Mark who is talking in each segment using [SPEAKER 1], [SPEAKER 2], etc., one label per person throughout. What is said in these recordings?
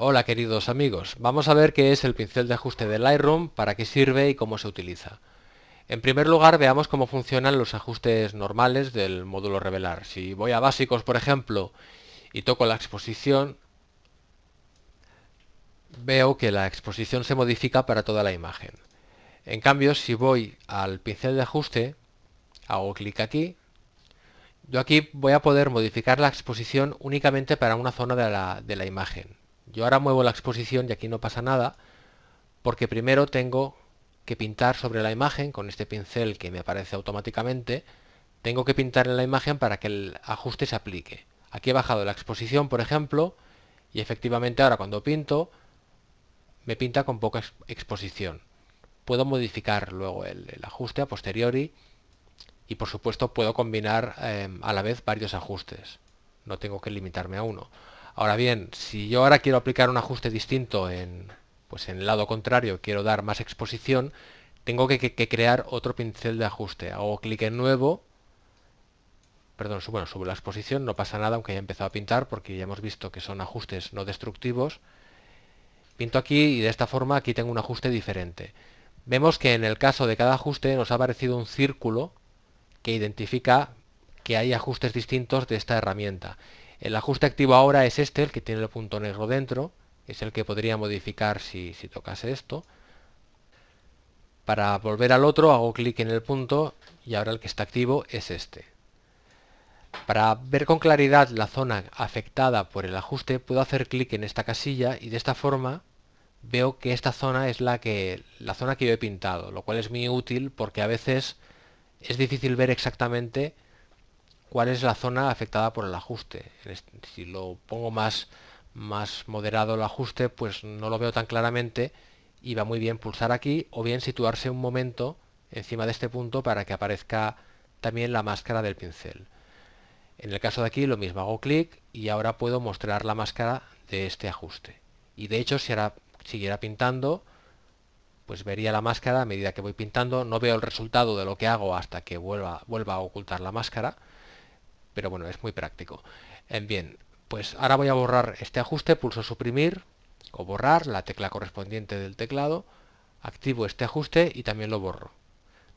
[SPEAKER 1] Hola queridos amigos, vamos a ver qué es el pincel de ajuste de Lightroom, para qué sirve y cómo se utiliza. En primer lugar veamos cómo funcionan los ajustes normales del módulo revelar. Si voy a básicos, por ejemplo, y toco la exposición, veo que la exposición se modifica para toda la imagen. En cambio, si voy al pincel de ajuste, hago clic aquí, yo aquí voy a poder modificar la exposición únicamente para una zona de la imagen. Yo ahora muevo la exposición y aquí no pasa nada, porque primero tengo que pintar sobre la imagen con este pincel que me aparece automáticamente. Tengo que pintar en la imagen para que el ajuste se aplique. Aquí he bajado la exposición, por ejemplo, y efectivamente ahora cuando pinto me pinta con poca exposición. Puedo modificar luego el ajuste a posteriori y por supuesto puedo combinar a la vez varios ajustes. No tengo que limitarme a uno. Ahora bien, si yo ahora quiero aplicar un ajuste distinto pues en el lado contrario, quiero dar más exposición, tengo que crear otro pincel de ajuste. Hago clic en nuevo, perdón, bueno, sobre la exposición, no pasa nada aunque haya empezado a pintar porque ya hemos visto que son ajustes no destructivos. Pinto aquí y de esta forma aquí tengo un ajuste diferente. Vemos que en el caso de cada ajuste nos ha aparecido un círculo que identifica que hay ajustes distintos de esta herramienta. El ajuste activo ahora es este, el que tiene el punto negro dentro, es el que podría modificar si tocase esto. Para volver al otro hago clic en el punto y ahora el que está activo es este. Para ver con claridad la zona afectada por el ajuste puedo hacer clic en esta casilla y de esta forma veo que esta zona es la zona que yo he pintado, lo cual es muy útil porque a veces es difícil ver exactamente cuál es la zona afectada por el ajuste. Si lo pongo más moderado el ajuste, pues no lo veo tan claramente y va muy bien pulsar aquí o bien situarse un momento encima de este punto para que aparezca también la máscara del pincel. En el caso de aquí lo mismo, hago clic y ahora puedo mostrar la máscara de este ajuste. Y de hecho, si ahora siguiera pintando, pues vería la máscara a medida que voy pintando. No veo el resultado de lo que hago hasta que vuelva a ocultar la máscara, pero bueno, es muy práctico. Bien, pues ahora voy a borrar este ajuste, pulso suprimir o borrar, la tecla correspondiente del teclado, activo este ajuste y también lo borro.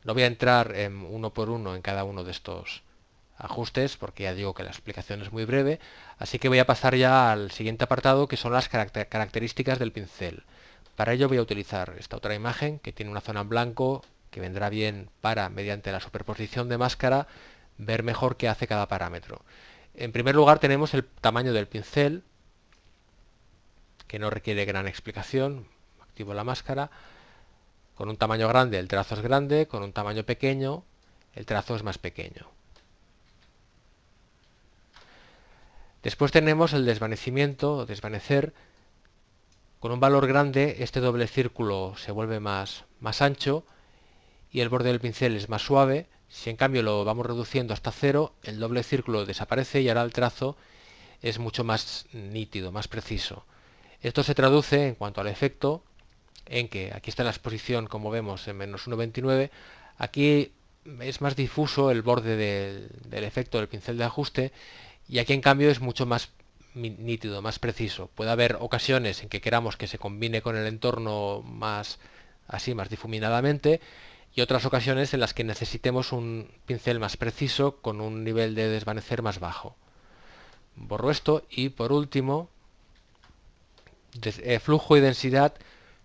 [SPEAKER 1] No voy a entrar uno por uno en cada uno de estos ajustes porque ya digo que la explicación es muy breve, así que voy a pasar ya al siguiente apartado, que son las características del pincel. Para ello voy a utilizar esta otra imagen que tiene una zona en blanco que vendrá bien para, mediante la superposición de máscara, ver mejor qué hace cada parámetro. En primer lugar tenemos el tamaño del pincel, que no requiere gran explicación. Activo la máscara. Con un tamaño grande el trazo es grande, con un tamaño pequeño el trazo es más pequeño. Después tenemos el desvanecimiento o desvanecer. Con un valor grande este doble círculo se vuelve más ancho y el borde del pincel es más suave. Si en cambio lo vamos reduciendo hasta cero, el doble círculo desaparece y ahora el trazo es mucho más nítido, más preciso. Esto se traduce en cuanto al efecto en que aquí está la exposición, como vemos, en menos 1,29. Aquí es más difuso el borde del efecto del pincel de ajuste y aquí en cambio es mucho más nítido, más preciso. Puede haber ocasiones en que queramos que se combine con el entorno más así, más difuminadamente, y otras ocasiones en las que necesitemos un pincel más preciso con un nivel de desvanecer más bajo. Borro esto y por último, flujo y densidad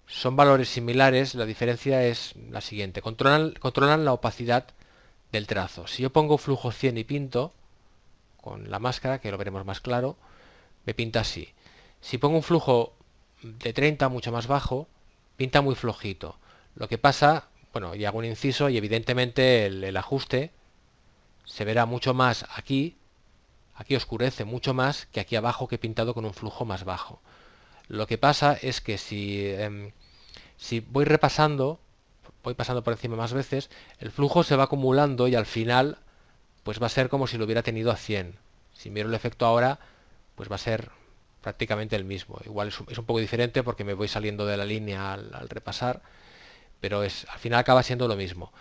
[SPEAKER 1] son valores similares, la diferencia es la siguiente. Controlan la opacidad del trazo. Si yo pongo flujo 100 y pinto con la máscara, que lo veremos más claro, me pinta así. Si pongo un flujo de 30 mucho más bajo, pinta muy flojito. Lo que pasa, bueno, y hago un inciso y evidentemente el ajuste se verá mucho más aquí oscurece mucho más que aquí abajo, que he pintado con un flujo más bajo. Lo que pasa es que si voy repasando, voy pasando por encima más veces, el flujo se va acumulando y al final pues va a ser como si lo hubiera tenido a 100. Si miro el efecto ahora, pues va a ser prácticamente el mismo. Igual es un poco diferente porque me voy saliendo de la línea al repasar, pero al final acaba siendo lo mismo.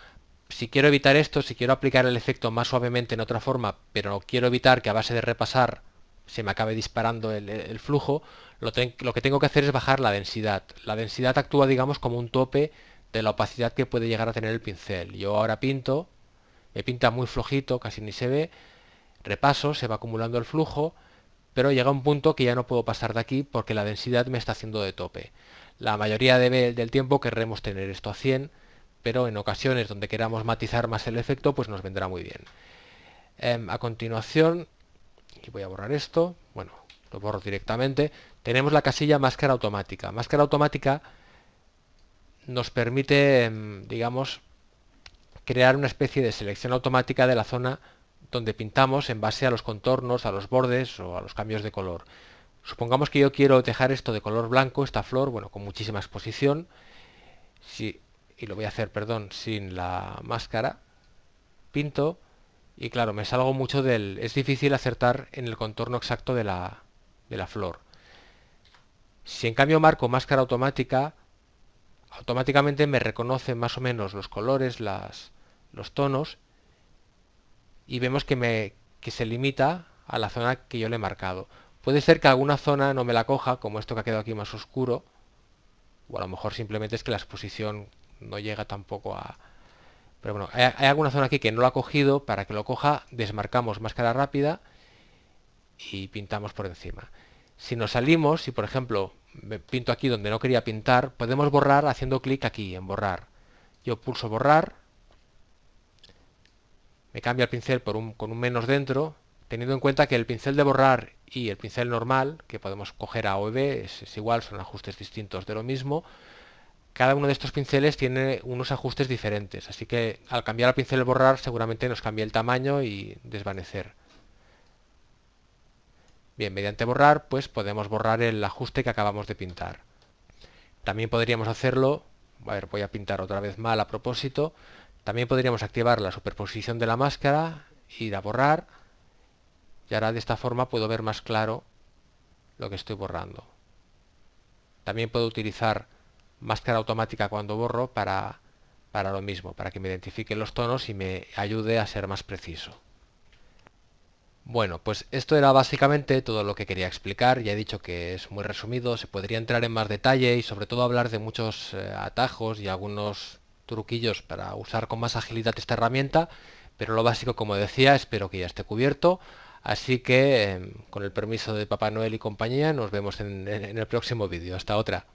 [SPEAKER 1] Si quiero evitar esto, si quiero aplicar el efecto más suavemente en otra forma, pero quiero evitar que a base de repasar se me acabe disparando el flujo, Lo que tengo que hacer es bajar la densidad. La densidad actúa, digamos, como un tope de la opacidad que puede llegar a tener el pincel. Yo ahora pinto, me pinta muy flojito, casi ni se ve, repaso, se va acumulando el flujo, pero llega un punto que ya no puedo pasar de aquí porque la densidad me está haciendo de tope. La mayoría del tiempo querremos tener esto a 100, pero en ocasiones donde queramos matizar más el efecto, pues nos vendrá muy bien. A continuación, y voy a borrar esto, bueno, lo borro directamente, tenemos la casilla máscara automática. Máscara automática nos permite, digamos, crear una especie de selección automática de la zona donde pintamos en base a los contornos, a los bordes o a los cambios de color. Supongamos que yo quiero dejar esto de color blanco, esta flor, bueno, con muchísima exposición, y lo voy a hacer, perdón, sin la máscara, pinto, y claro, me salgo mucho del... es difícil acertar en el contorno exacto de la flor. Si en cambio marco máscara automática, automáticamente me reconoce más o menos los colores, los tonos, y vemos que se limita a la zona que yo le he marcado. Puede ser que alguna zona no me la coja, como esto que ha quedado aquí más oscuro, o a lo mejor simplemente es que la exposición no llega tampoco a... Pero bueno, hay alguna zona aquí que no lo ha cogido. Para que lo coja, desmarcamos máscara rápida y pintamos por encima. Si nos salimos, si por ejemplo me pinto aquí donde no quería pintar, podemos borrar haciendo clic aquí en borrar. Yo pulso borrar, me cambia el pincel con un menos dentro, teniendo en cuenta que el pincel de borrar y el pincel normal, que podemos coger A o B, es igual, son ajustes distintos de lo mismo. Cada uno de estos pinceles tiene unos ajustes diferentes, así que al cambiar al pincel borrar seguramente nos cambie el tamaño y desvanecer. Bien, mediante borrar pues podemos borrar el ajuste que acabamos de pintar. También podríamos hacerlo, a ver, voy a pintar otra vez mal a propósito, también podríamos activar la superposición de la máscara, ir a borrar, y ahora de esta forma puedo ver más claro lo que estoy borrando. También puedo utilizar máscara automática cuando borro para lo mismo, para que me identifique los tonos y me ayude a ser más preciso. Bueno, pues esto era básicamente todo lo que quería explicar. Ya he dicho que es muy resumido, se podría entrar en más detalle y sobre todo hablar de muchos atajos y algunos truquillos para usar con más agilidad esta herramienta, pero lo básico, como decía, espero que ya esté cubierto. Así que, con el permiso de Papá Noel y compañía, nos vemos en el próximo vídeo. Hasta otra.